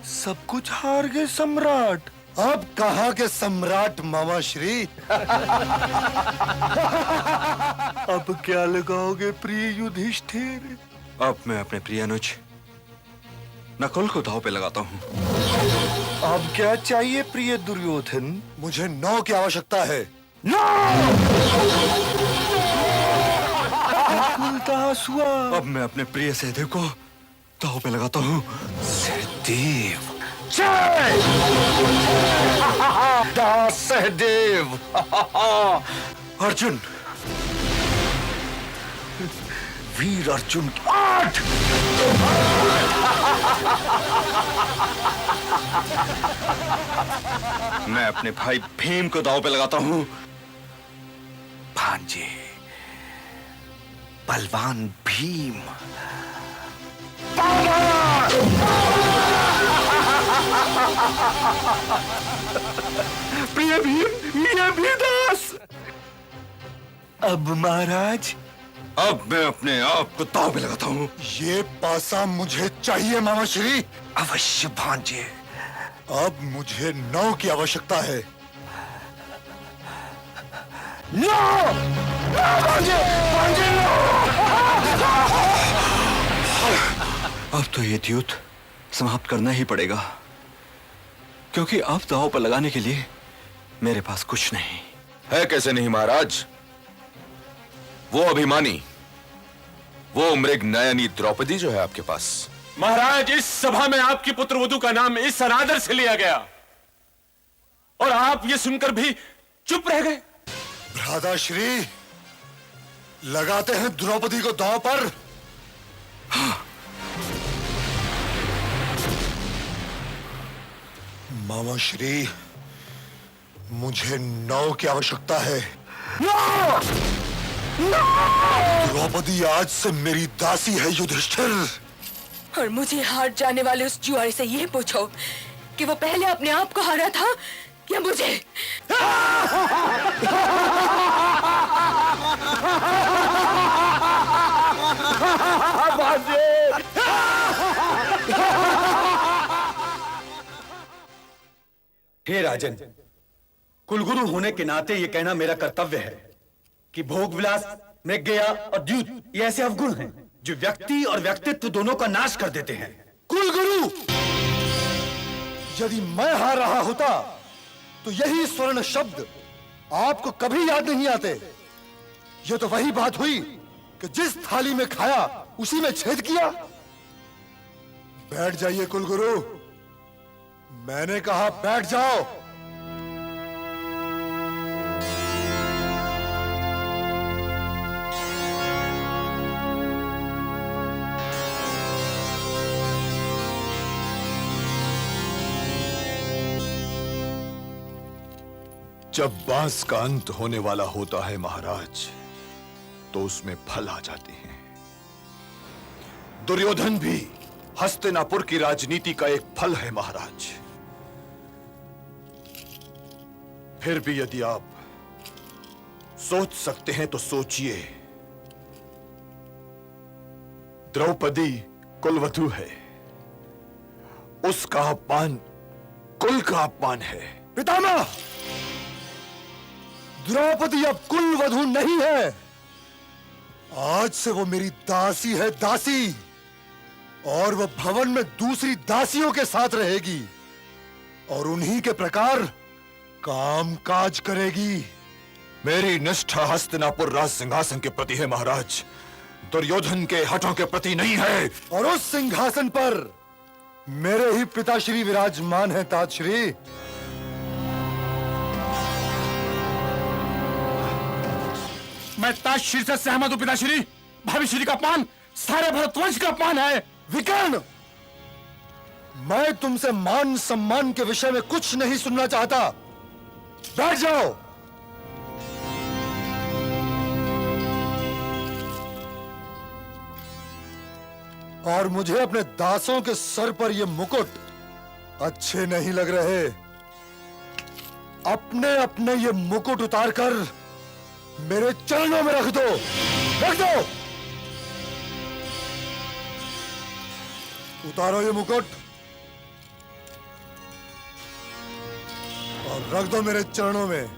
सब कुछ हार गए सम्राट। अब कहाँ के सम्राट मामा श्री। अब क्या लगाओगे प्रिय युधिष्ठिर? अब मैं अपने प्रिय अनुज नकुल को दांव पे लगाता हूँ। अब क्या चाहिए प्रिय दुर्योधन? मुझे 9 की आवश्यकता है। हुआ। अब मैं अपने प्रिय सहदेव को दांव पे लगाता हूँ। सहदेव दास सहदेव। अर्जुन, वीर अर्जुन 8। मैं अपने भाई भीम को दांव पे लगाता हूँ। भांजे, बलवान भीम। प्रिय भीम, ये भी दास। अब महाराज, अब मैं अपने आप को दांव पे लगाता हूँ। ये पासा मुझे चाहिए मामा श्री। अवश्य भांजे। अब मुझे 9 की आवश्यकता है। नो! भांजे! भांजे नो! अब तो ये युद्ध समाप्त करना ही पड़ेगा, क्योंकि अब दांव पर लगाने के लिए मेरे पास कुछ नहीं है। कैसे नहीं महाराज? वो अभिमानी, वो मृग नयनी द्रौपदी जो है आपके पास। महाराज, इस सभा में आपकी पुत्रवधू का नाम इस अनादर से लिया गया और आप ये सुनकर भी चुप रह गए। भ्राताश्री, लगाते हैं द्रौपदी को दांव पर। हाँ। मामा श्री, मुझे 9 की आवश्यकता है। द्रौपदी आज से मेरी दासी है युधिष्ठिर। और मुझे हार जाने वाले उस जुआरी से ये पूछो कि वो पहले अपने आप को हारा था या मुझे। हे राजन, कुलगुरु होने के नाते ये कहना मेरा कर्तव्य है कि भोग विलास, मृगया और द्यूत ये ऐसे अवगुण हैं जो व्यक्ति और व्यक्तित्व दोनों का नाश कर देते हैं। कुलगुरु, यदि मैं हार रहा होता तो यही स्वर्ण शब्द आपको कभी याद नहीं आते। यह तो वही बात हुई कि जिस थाली में खाया उसी में छेद किया। बैठ जाइए कुलगुरु, मैंने कहा बैठ जाओ। जब बांस का अंत होने वाला होता है महाराज, तो उसमें फल आ जाते हैं। दुर्योधन भी हस्तिनापुर की राजनीति का एक फल है महाराज। फिर भी यदि आप सोच सकते हैं तो सोचिए। द्रौपदी कुलवधू है, उसका अपमान कुल का अपमान है। पितामह, द्रौपदी अब कुलवधू नहीं है। आज से वो मेरी दासी है, दासी। और वो भवन में दूसरी दासियों के साथ रहेगी और उन्हीं के प्रकार काम काज करेगी। मेरी निष्ठा हस्तिनापुर राज सिंहासन के प्रति है महाराज, दुर्योधन के हठों के प्रति नहीं है। और उस सिंहासन पर मेरे ही पिताश्री विराजमान हैं तातश्री। मैं ताजश्री से सहमत हूं पिताश्री। भाभीश्री का अपमान सारे भरतवंश का अपमान है। विकर्ण, मैं तुमसे मान सम्मान के विषय में कुछ नहीं सुनना चाहता। बैठ जाओ। और मुझे अपने दासों के सर पर ये मुकुट अच्छे नहीं लग रहे। अपने अपने ये मुकुट उतारकर मेरे चरणों में रख दो, रख दो। उतारो ये मुकुट और रख दो मेरे चरणों में।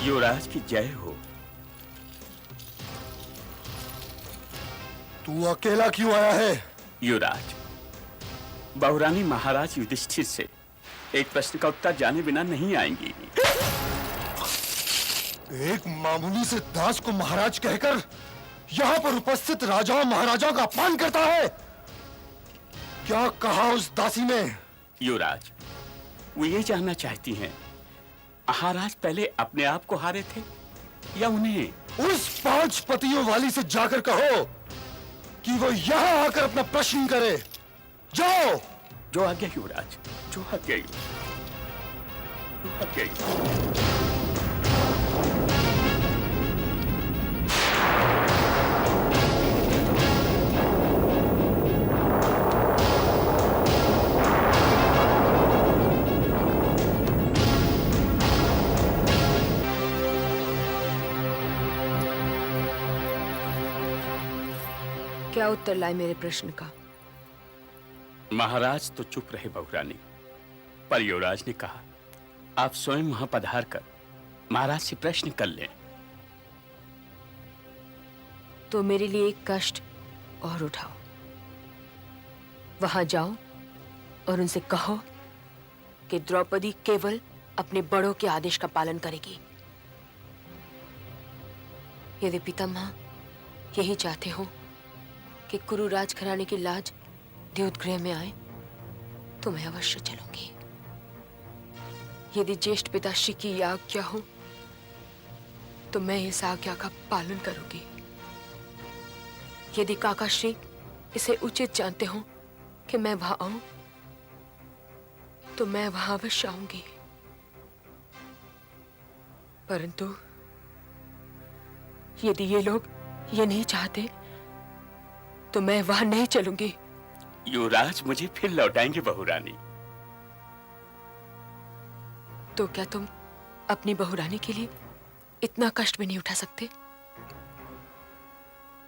युवराज की जय हो। तू अकेला क्यों आया है? युवराज, बहुरानी महाराज युधिष्ठिर से एक प्रश्न का उत्तर जाने बिना नहीं आएंगी। एक मामूली से दास को महाराज कहकर यहाँ पर उपस्थित राजाओं महाराजाओं का अपमान करता है। क्या कहा उस दासी ने? युवराज, वो ये जानना चाहती हैं, महाराज पहले अपने आप को हारे थे या उन्हें? उस 5 पतियों वाली से जाकर कहो कि वो यहाँ आकर अपना प्रश्न करे। जाओ। जो आज्ञा युवराज, जो आज्ञा युवराज, जो आज्ञा युवराज। क्या उत्तर लाए मेरे प्रश्न का? महाराज तो चुप रहे बहुरानी, पर युवराज ने कहा आप स्वयं वहां पधार कर महाराज से प्रश्न कर लें। तो मेरे लिए एक कष्ट और उठाओ। वहां जाओ और उनसे कहो कि द्रौपदी केवल अपने बड़ों के आदेश का पालन करेगी। यदि पितामह यही चाहते हो कि कुरु राजघराने की लाज द्योतगृह में आए तो मैं अवश्य चलूंगी। यदि ज्येष्ठ पिताश्री की आज्ञा हो तो मैं इस आज्ञा का पालन करूंगी। यदि काकाश्री इसे उचित जानते हो कि मैं वहां आऊं तो मैं वहां अवश्य आऊंगी। परंतु यदि ये लोग ये नहीं चाहते तो मैं वहां नहीं चलूंगी। युवराज मुझे फिर लौटाएंगे बहुरानी। तो क्या तुम अपनी बहुरानी के लिए इतना कष्ट भी नहीं उठा सकते?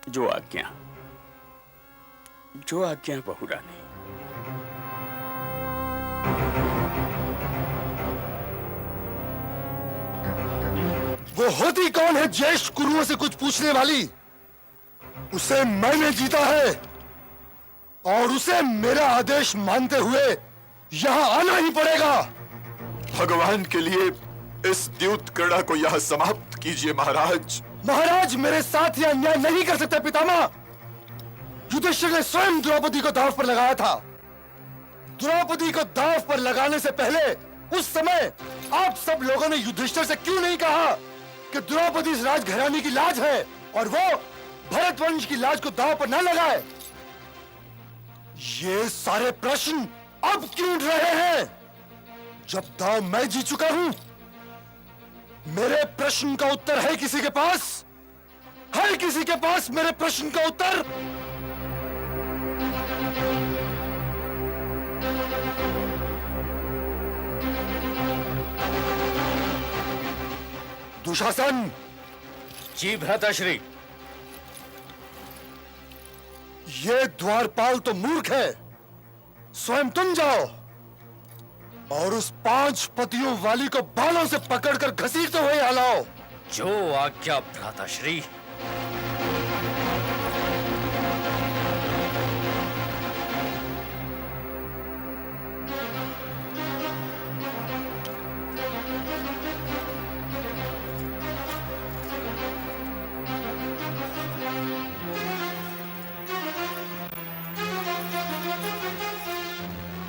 जो आज्ञा, जो आज्ञा बहुरानी। वो होती कौन है ज्येष्ठ कुरुओं से कुछ पूछने वाली? उसे मैंने जीता है और उसे मेरा आदेश मानते हुए यहां आना ही पड़ेगा। भगवान के लिए इस द्यूत क्रीड़ा को यह समाप्त कीजिए महाराज। महाराज मेरे साथ यह अन्याय नहीं कर सकते पितामह। युधिष्ठिर ने स्वयं द्रौपदी को दांव पर लगाया था। द्रौपदी को दांव पर लगाने से पहले उस समय आप सब लोगों ने युधिष्ठिर से क्यों नहीं कहा कि द्रौपदी इस राजघराने की लाज है और वो भरत वंश की लाज को दांव पर न लगाए? ये सारे प्रश्न अब क्यों उठ रहे हैं जब दांव मैं जीत चुका हूं? मेरे प्रश्न का उत्तर है किसी के पास? है किसी के पास मेरे प्रश्न का उत्तर? दुशासन। जी भ्राताश्री। ये द्वारपाल तो मूर्ख है। स्वयं तुम जाओ और उस 5 पतियों वाली को बालों से पकड़कर घसीटते हुए यहाँ लाओ। जो आज्ञा भ्राताश्री।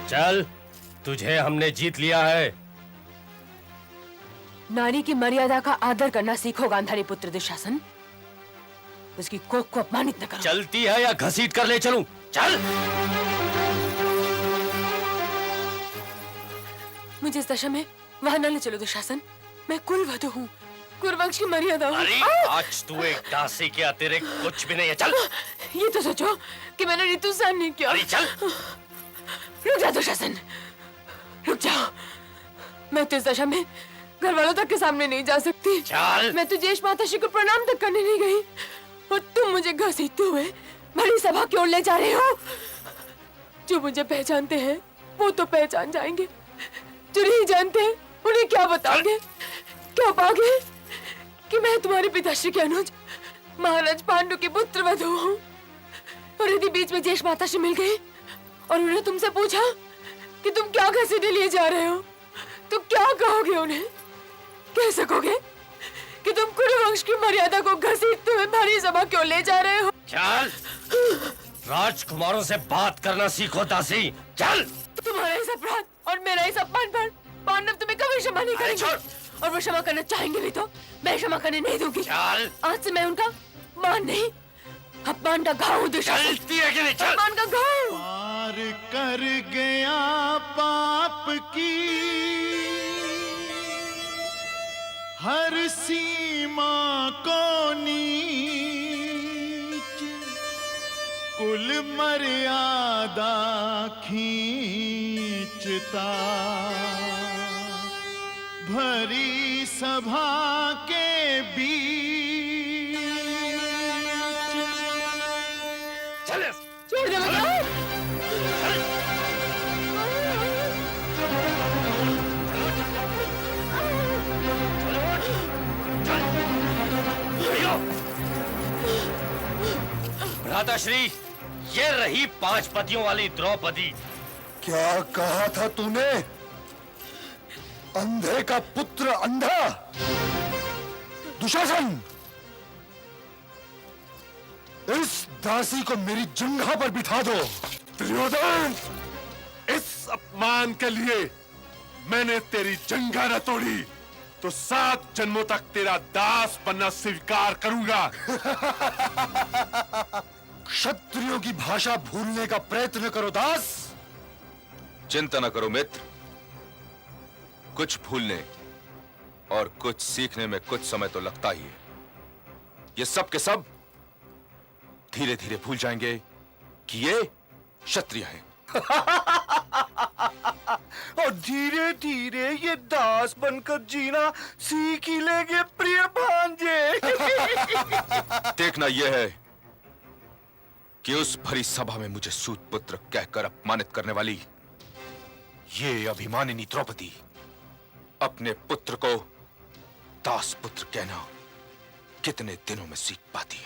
चल, तुझे हमने जीत लिया है। नारी की मर्यादा का आदर करना सीखो गांधारी पुत्र दुशासन। उसकी कोख को अपमानित न करो। चलती है या घसीट कर ले चलूं? चल। मुझे इस दशा में वहां न ले चलो दुशासन। मैं कुलवधू हूँ, कुरुवंश की मर्यादा हूँ। अरे आज तू एक दासी के अतिरिक्त कुछ भी नहीं है। चल ये तो सोचो कि मैंने ऋतु सहन नहीं किया। अरे चल। रुक जा दुशासन, रुक जाओ। मैं तो इस दशा में घर वालों तक के सामने नहीं जा सकती। चल। मैं तो जेश माताश्री को प्रणाम तक करने नहीं गई और तुम मुझे घसीटते हुए बड़ी सभा की ओर ले जा रहे हो। जो मुझे पहचानते हैं वो तो पहचान जाएंगे, जो नहीं जानते उन्हें क्या बताओगे, क्या पाओगे कि मैं तुम्हारे पिताश्री के अनुज महाराज पांडु की पुत्र वधू हूँ। और यदि बीच में जेश माताश्री मिल गई और उन्हें तुमसे पूछा कि तुम क्या घसीटे लिए जा रहे हो, तो क्या कहोगे उन्हें? कह सकोगे कि तुम कुरुवंश की मर्यादा को घसीटते हुए भारी सभा क्यों ले जा रहे हो? चल। राजकुमारों से बात करना सीखो दासी। चल। तुम्हारा इस अपराध और मेरा इस अपमान पर पांडव तुम्हें कभी क्षमा नहीं करेंगे। और वो क्षमा करना चाहेंगे भी तो मैं क्षमा करने नहीं दूंगी। चल। आज से मैं उनका मान नहीं, अपमान का घाव हूँ दुशासन। चलती है कि नहीं? चल। अपमान का घाव। पार कर गया पाप की हर सीमा को नीच, कुल मर्यादा खींचता भरी सभा के बीच। चल। छोड़ दे मुझे। भ्राताश्री, ये रही 5 पतियों वाली द्रौपदी। क्या कहा था तूने? अंधे का पुत्र अंधा? दुशासन, इस दासी को मेरी जंघा पर बिठा दो। दुर्योधन, इस अपमान के लिए मैंने तेरी जंघा न तोड़ी तो 7 जन्मों तक तेरा दास बनना स्वीकार करूंगा। क्षत्रियों की भाषा भूलने का प्रयत्न करो दास। चिंता न करो मित्र, कुछ भूलने और कुछ सीखने में कुछ समय तो लगता ही है। ये सब के सब धीरे धीरे भूल जाएंगे कि ये क्षत्रिय हैं। और धीरे धीरे ये दास बनकर जीना सीख ही लेंगे प्रिय भांजे। देखना यह है कि उस भरी सभा में मुझे सूत पुत्र कहकर अपमानित करने वाली ये अभिमानिनी द्रौपदी अपने पुत्र को दास पुत्र कहना कितने दिनों में सीख पाती है।